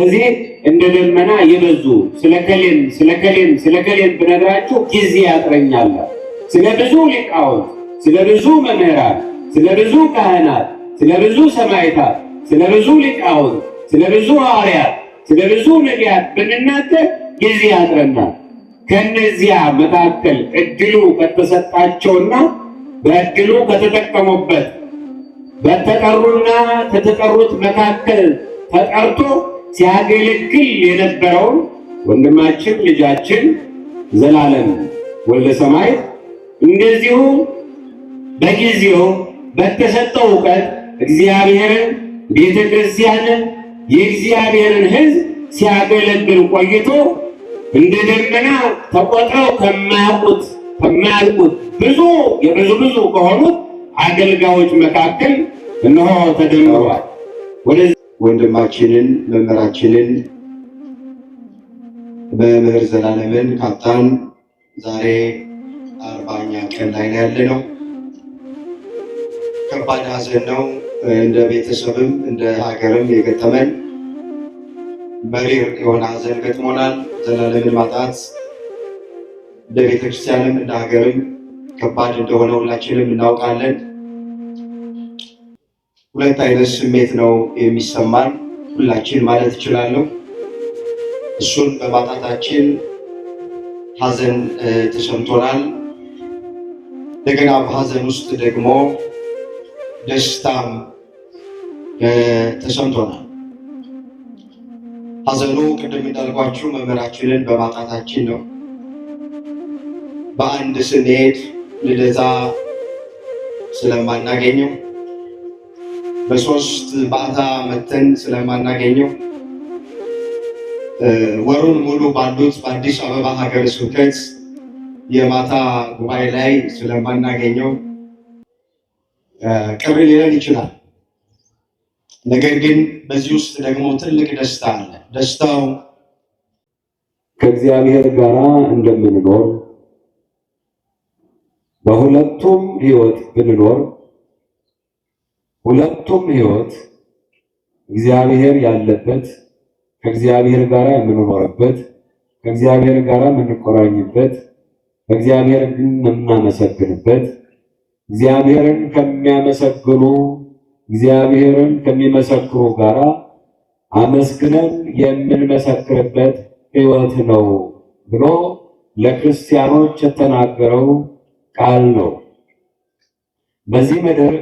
ስለዚህ እንደ ደመና የበዙ ስለከሌን ብነግራችሁ ጊዜ ያጥረኛል። ስለ ብዙ ሊቃውንት፣ ስለ ብዙ መምህራን፣ ስለ ብዙ ካህናት፣ ስለ ብዙ ሰማዕታት፣ ስለ ብዙ ሊቃውንት፣ ስለ ብዙ ሐዋርያት፣ ስለ ብዙ ነቢያት ብንናገር ጊዜ ያጥረናል። ከነዚያ መካከል እድሉ ከተሰጣቸውና በእድሉ ከተጠቀሙበት በተጠሩና ከተጠሩት መካከል ተጠርቶ ሲያገለግል የነበረውን ወንድማችን ልጃችን ዘላለም ወልደ ሰማዕት እንደዚሁ በጊዜው በተሰጠው ዕውቀት እግዚአብሔርን፣ ቤተ ክርስቲያንን፣ የእግዚአብሔርን ሕዝብ ሲያገለግል ቆይቶ እንደ ደመና ተቆጥረው ከማያልቁት ብዙ ከሆኑት አገልጋዮች መካከል እነሆ ተደምሯል። ወንድማችንን መምህራችንን መምህር ዘላለምን ካጣን ዛሬ 40ኛ ቀን ላይ ያለነው ከባድ ሐዘን ነው። እንደ ቤተሰብም እንደ ሀገርም የገጠመን መሪር የሆነ ሐዘን ገጥሞናል። ዘላለምን ማጣት እንደ ቤተክርስቲያንም እንደ ሀገርም ከባድ እንደሆነ ሁላችንም እናውቃለን። ሁለት አይነት ስሜት ነው የሚሰማን ሁላችን ማለት እችላለሁ። እሱን በማጣታችን ሐዘን ተሰምቶናል። እንደገና በሐዘን ውስጥ ደግሞ ደስታም ተሰምቶናል። ሐዘኑ ቅድም እንዳልኳችሁ መምህራችንን በማጣታችን ነው። በአንድ ስንሄድ ልደታ ስለማናገኘው፣ በሶስት ባታ መተን ስለማናገኘው፣ ወሩን ሙሉ ባሉት በአዲስ አበባ ሀገረ ስብከት የማታ ጉባኤ ላይ ስለማናገኘው ቅር ሊለን ይችላል። ነገር ግን በዚህ ውስጥ ደግሞ ትልቅ ደስታ አለ። ደስታው ከእግዚአብሔር ጋር እንደምንኖር በሁለቱም ሕይወት ብንኖር ሁለቱም ሕይወት እግዚአብሔር ያለበት ከእግዚአብሔር ጋር የምንኖርበት ከእግዚአብሔር ጋር የምንቆራኝበት እግዚአብሔር ግን የምናመሰግንበት እግዚአብሔርን ከሚያመሰግኑ እግዚአብሔርን ከሚመሰክሩ ጋራ አመስግነን የምንመሰክርበት ሕይወት ነው ብሎ ለክርስቲያኖች የተናገረው ቃል ነው። በዚህ ምድር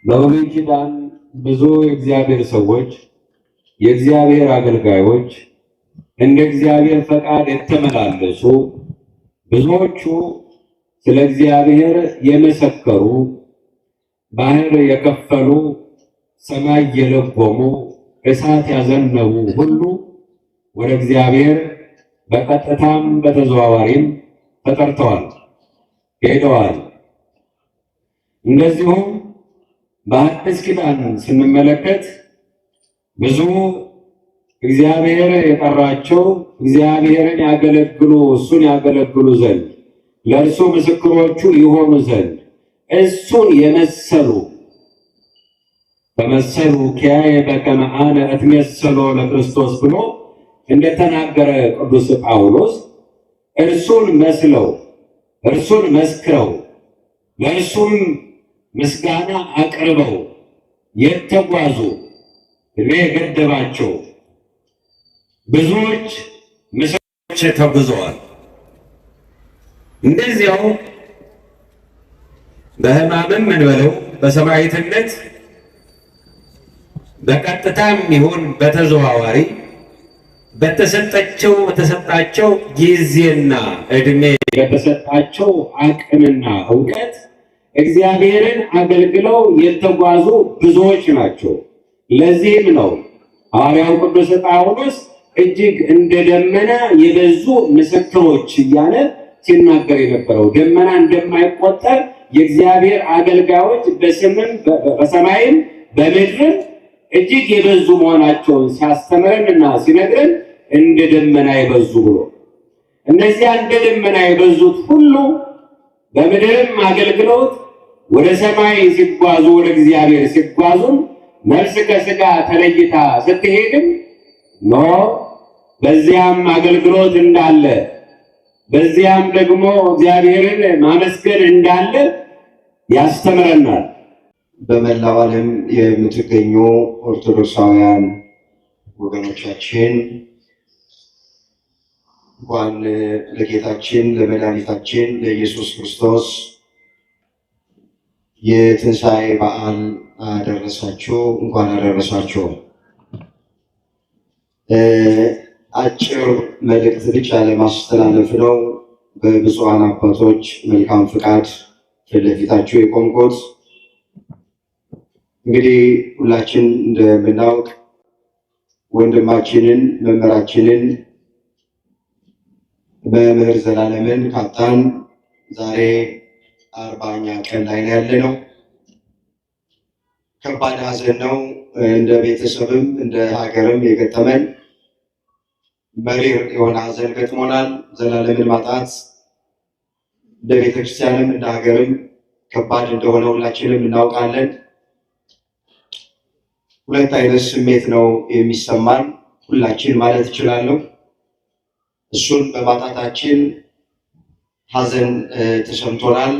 በብሉይ ኪዳን ብዙ የእግዚአብሔር ሰዎች የእግዚአብሔር አገልጋዮች እንደ እግዚአብሔር ፈቃድ የተመላለሱ ብዙዎቹ ስለ እግዚአብሔር የመሰከሩ ባህር የከፈሉ ሰማይ የለጎሙ እሳት ያዘነቡ ሁሉ ወደ እግዚአብሔር በቀጥታም በተዘዋዋሪም ተጠርተዋል፣ ሄደዋል። እንደዚሁም በአዲስ ኪዳን ስንመለከት ብዙ እግዚአብሔር የጠራቸው እግዚአብሔርን ያገለግሉ እሱን ያገለግሉ ዘንድ ለእርሱ ምስክሮቹ ይሆኑ ዘንድ እሱን የመሰሉ ተመሰሉ ኪያየ በከመ አነ እትሜሰሎ ለክርስቶስ ብሎ እንደተናገረ ቅዱስ ጳውሎስ እርሱን መስለው እርሱን መስክረው ለእርሱም ምስጋና አቅርበው የተጓዙ እድሜ የገደባቸው ብዙዎች ምስክሮች ተጉዘዋል። እንደዚያው በሕማምም እንበለው በሰማዕትነት በቀጥታም ይሁን በተዘዋዋሪ በተሰጣቸው ጊዜና እድሜ በተሰጣቸው አቅምና ዕውቀት እግዚአብሔርን አገልግለው የተጓዙ ብዙዎች ናቸው። ለዚህም ነው ሐዋርያው ቅዱስ ጳውሎስ እጅግ እንደ ደመና የበዙ ምስክሮች እያለ ሲናገር የነበረው። ደመና እንደማይቆጠር የእግዚአብሔር አገልጋዮች በስምም በሰማይም በምድርም እጅግ የበዙ መሆናቸውን ሲያስተምረንና ሲነግረን እንደ ደመና የበዙ ብሎ እነዚያ እንደ ደመና የበዙት ሁሉ በምድርም አገልግሎት ወደ ሰማይ ሲጓዙ ወደ እግዚአብሔር ሲጓዙ ነፍስ ከሥጋ ተለይታ ስትሄድም ኖ በዚያም አገልግሎት እንዳለ በዚያም ደግሞ እግዚአብሔርን ማመስገን እንዳለ ያስተምረናል። በመላው ዓለም የምትገኙ ኦርቶዶክሳውያን ወገኖቻችን እንኳን ለጌታችን ለመድኃኒታችን ለኢየሱስ ክርስቶስ የትንሣኤ በዓል አደረሳችሁ፣ እንኳን አደረሳችሁ። አጭር መልእክት ብቻ ለማስተላለፍ ነው በብፁዓን አባቶች መልካም ፍቃድ ፊት ለፊታችሁ የቆምኩት። እንግዲህ ሁላችን እንደምናውቅ ወንድማችንን መምህራችንን መምህር ዘላለምን ካጣን ዛሬ 40ኛ ቀን ላይ ያለነው። ከባድ ሐዘን ነው። እንደ ቤተሰብም እንደ ሀገርም የገጠመን መሪር የሆነ ሐዘን ገጥሞናል። ዘላለምን ማጣት እንደ ቤተክርስቲያንም እንደ ሀገርም ከባድ እንደሆነ ሁላችንም እናውቃለን። ሁለት አይነት ስሜት ነው የሚሰማን ሁላችን ማለት እችላለሁ። እሱን በማጣታችን ሐዘን ተሰምቶናል።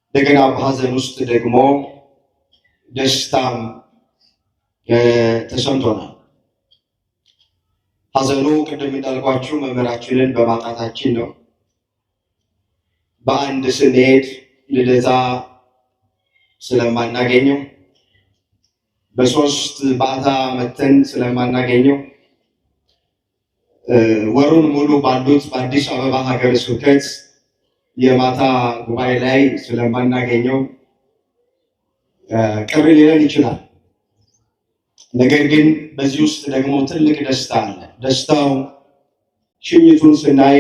እንደገና በሐዘን ውስጥ ደግሞ ደስታም ተሰምቶናል። ሐዘኑ ቅድም እንዳልኳችሁ መምህራችንን በማጣታችን ነው። በአንድ ስንሄድ ልደታ ስለማናገኘው፣ በሶስት ባታ መተን ስለማናገኘው፣ ወሩን ሙሉ ባሉት በአዲስ አበባ ሀገረ ስብከት የማታ ጉባኤ ላይ ስለማናገኘው ቅር ሊለን ይችላል። ነገር ግን በዚህ ውስጥ ደግሞ ትልቅ ደስታ አለ። ደስታው ሽኝቱን ስናይ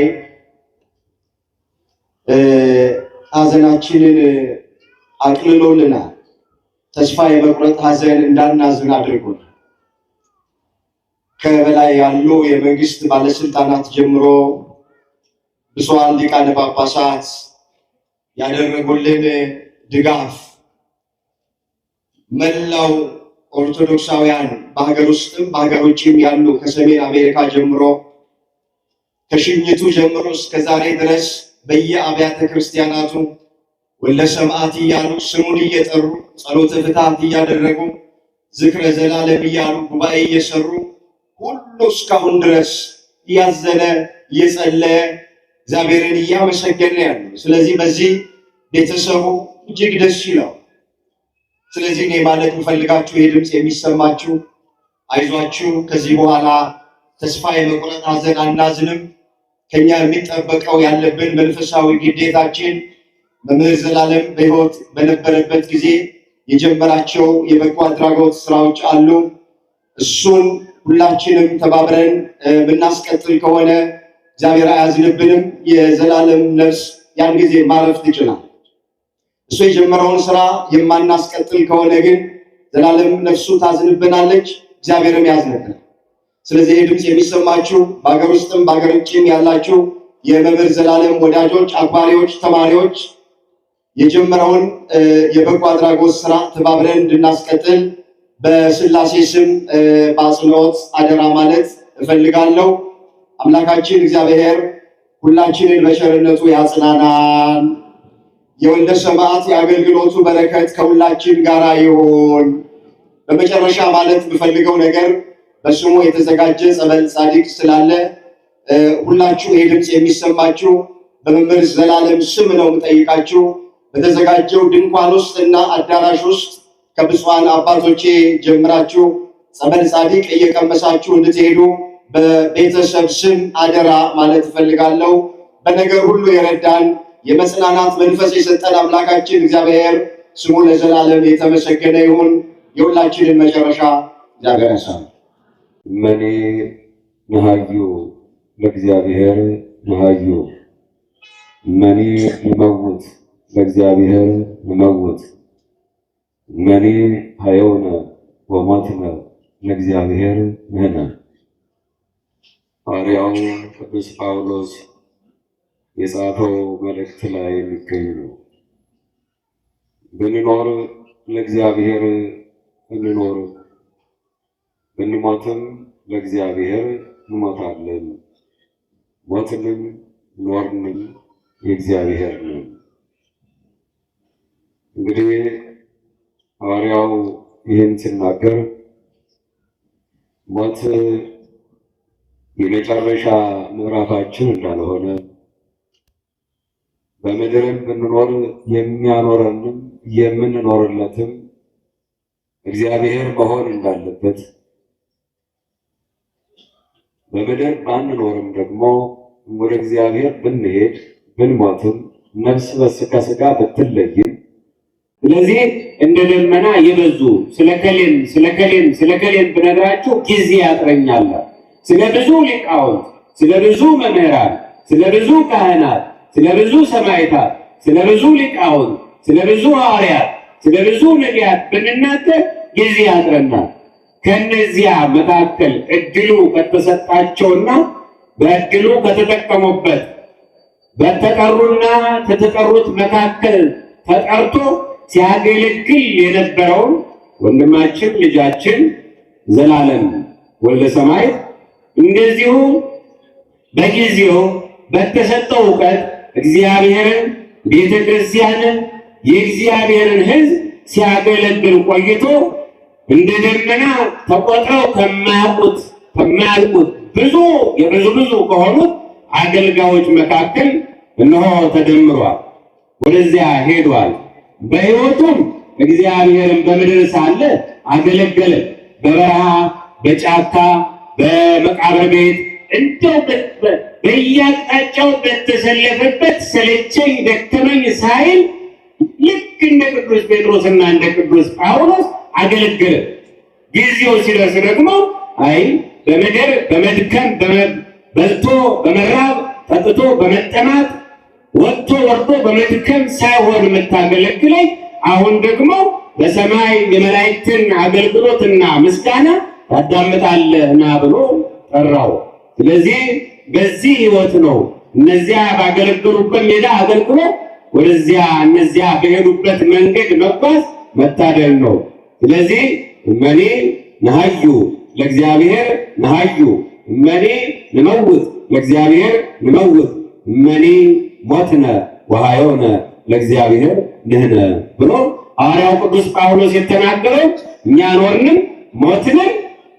ሐዘናችንን አቅልሎልናል። ተስፋ የመቁረጥ ሐዘን እንዳናዝን አድርጎናል። ከበላይ ያሉ የመንግስት ባለስልጣናት ጀምሮ ብፁዓን ሊቃነ ጳጳሳት ያደረጉልን ድጋፍ፣ መላው ኦርቶዶክሳውያን በሀገር ውስጥም በሀገር ውጭም ያሉ ከሰሜን አሜሪካ ጀምሮ ከሽኝቱ ጀምሮ እስከ ዛሬ ድረስ በየአብያተ ክርስቲያናቱ ወልደ ሰማዕት እያሉ ስሙን እየጠሩ ጸሎተ ፍትሐት እያደረጉ ዝክረ ዘላለም እያሉ ጉባኤ እየሰሩ ሁሉ እስካሁን ድረስ እያዘነ እየጸለየ እግዚአብሔርን እያመሰገነ ያሉ። ስለዚህ በዚህ ቤተሰቡ እጅግ ደስ ይለው። ስለዚህ እኔ ማለት የምፈልጋችሁ ይህ ድምፅ የሚሰማችሁ አይዟችሁ፣ ከዚህ በኋላ ተስፋ የመቁረጥ ሐዘን አናዝንም። ከኛ የሚጠበቀው ያለብን መንፈሳዊ ግዴታችን መምህር ዘላለም በሕይወት በነበረበት ጊዜ የጀመራቸው የበጎ አድራጎት ስራዎች አሉ። እሱን ሁላችንም ተባብረን ብናስቀጥል ከሆነ እግዚአብሔር አያዝንብንም። የዘላለም ነፍስ ያን ጊዜ ማረፍ ትችላል። እሱ የጀመረውን ስራ የማናስቀጥል ከሆነ ግን ዘላለም ነፍሱ ታዝንብናለች፣ እግዚአብሔርም ያዝንብናል። ስለዚህ ይህ ድምፅ የሚሰማችሁ በሀገር ውስጥም በሀገር ውጭም ያላችሁ የመምህር ዘላለም ወዳጆች፣ አክባሪዎች፣ ተማሪዎች የጀመረውን የበጎ አድራጎት ስራ ተባብረን እንድናስቀጥል በስላሴ ስም በአጽንኦት አደራ ማለት እፈልጋለሁ። አምላካችን እግዚአብሔር ሁላችንን በቸርነቱ ያጽናናን። የወልደ ሰማዕት የአገልግሎቱ በረከት ከሁላችን ጋር ይሁን። በመጨረሻ ማለት የምፈልገው ነገር በስሙ የተዘጋጀ ጸበል ጻድቅ ስላለ ሁላችሁ ይህ ድምፅ የሚሰማችሁ በመምህር ዘላለም ስም ነው የምጠይቃችሁ። በተዘጋጀው ድንኳን ውስጥ እና አዳራሽ ውስጥ ከብፁዓን አባቶቼ ጀምራችሁ ጸበል ጻድቅ እየቀመሳችሁ እንድትሄዱ በቤተሰብ ስም አደራ ማለት እፈልጋለሁ። በነገር ሁሉ የረዳን የመጽናናት መንፈስ የሰጠን አምላካችን እግዚአብሔር ስሙ ለዘላለም የተመሰገነ ይሁን። የሁላችንን መጨረሻ እግዚአብሔር ያሳል። መኔ ነሃዩ ለእግዚአብሔር ነሃዩ መኔ ንመውት ለእግዚአብሔር ንመውት መኔ ሀየውነ ወሞትነ ለእግዚአብሔር ንሕነ። ሐዋርያው ቅዱስ ጳውሎስ የጻፈው መልእክት ላይ የሚገኝ ነው። ብንኖር ለእግዚአብሔር እንኖር ብንሞትም ለእግዚአብሔር እንሞታለን፣ ሞትንም ኖርንም የእግዚአብሔር ነው። እንግዲህ ሐዋርያው ይህን ሲናገር ሞት የመጨረሻ ምዕራፋችን እንዳልሆነ በምድርም ብንኖር የሚያኖረንም የምንኖርለትም እግዚአብሔር መሆን እንዳለበት በምድር ባንኖርም ደግሞ ወደ እግዚአብሔር ብንሄድ ብንሞትም ነፍስ ከሥጋ ብትለይም ስለዚህ እንደ ደመና የበዙ ስለከሌን ብነግራችሁ ጊዜ ያጥረኛል። ስለ ብዙ ሊቃውንት፣ ስለ ብዙ መምህራን፣ ስለ ብዙ ካህናት፣ ስለ ብዙ ሰማዕታት፣ ስለ ብዙ ሊቃውንት፣ ስለ ብዙ ሐዋርያት፣ ስለ ብዙ ነቢያት ብንናገር ጊዜ ያጥረናል። ከነዚያ መካከል እድሉ ከተሰጣቸውና በእድሉ ከተጠቀሙበት በተጠሩና ከተጠሩት መካከል ተጠርቶ ሲያገለግል የነበረውን ወንድማችን ልጃችን ዘላለም ወልደ ሰማዕት እንደዚሁ በጊዜው በተሰጠው ዕውቀት እግዚአብሔርን፣ ቤተ ክርስቲያንን፣ የእግዚአብሔርን ሕዝብ ሲያገለግል ቆይቶ እንደ ደመና ተቆጥረው ከማያልቁት ብዙ ከሆኑት አገልጋዮች መካከል እነሆ ተደምሯል። ወደዚያ ሄዷል። በሕይወቱም እግዚአብሔርን በምድር ሳለ አገለገለ። በበረሃ፣ በጫካ፣ በመቃብር ቤት እንደው በየአቅጣጫው በተሰለፈበት ሰለቸኝ ደከመኝ ሳይል ልክ እንደ ቅዱስ ጴጥሮስና እንደ ቅዱስ ጳውሎስ አገለገለ። ጊዜው ሲደርስ ደግሞ አይ በምድር በመድከም በልቶ በመራብ ጠጥቶ በመጠማት ወጥቶ ወርዶ በመድከም ሳይሆን የምታገለግለኝ አሁን ደግሞ በሰማይ የመላእክትን አገልግሎትና ምስጋና ታዳምጣለህና ብሎ ጠራው። ስለዚህ በዚህ ሕይወት ነው እነዚያ ባገለገሉበት ሜዳ አገልግሎ ወደዚያ እነዚያ በሄዱበት መንገድ መጓዝ መታደል ነው። ስለዚህ እመኔ ነሃዩ ለእግዚአብሔር ነሃዩ እመኔ ንመውት ለእግዚአብሔር ንመውት እመኔ ሞትነ ወሃዮነ ለእግዚአብሔር ንሕነ ብሎ ሐዋርያው ቅዱስ ጳውሎስ የተናገረው እኛ ኖርንም ሞትንም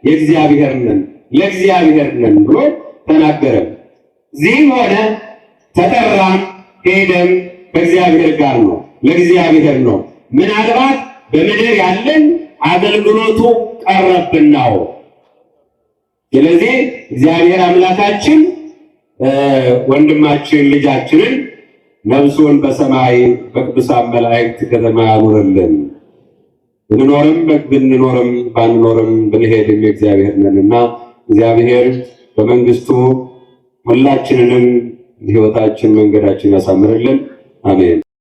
የእግዚአብሔር ነን ለእግዚአብሔር ነን ብሎ ተናገረ። እዚህም ሆነ ተጠራም ሄደም ከእግዚአብሔር ጋር ነው፣ ለእግዚአብሔር ነው። ምናልባት በምድር ያለን አገልግሎቱ ቀረብናው። ስለዚህ እግዚአብሔር አምላካችን ወንድማችን ልጃችንን ነፍሱን በሰማይ በቅዱሳን መላእክት ከተማ ያኑርልን። ብንኖርም ባንኖርም ብንሄድም የእግዚአብሔር ነንና እግዚአብሔር በመንግስቱ ሁላችንንም ሕይወታችን መንገዳችን ያሳምርልን። አሜን።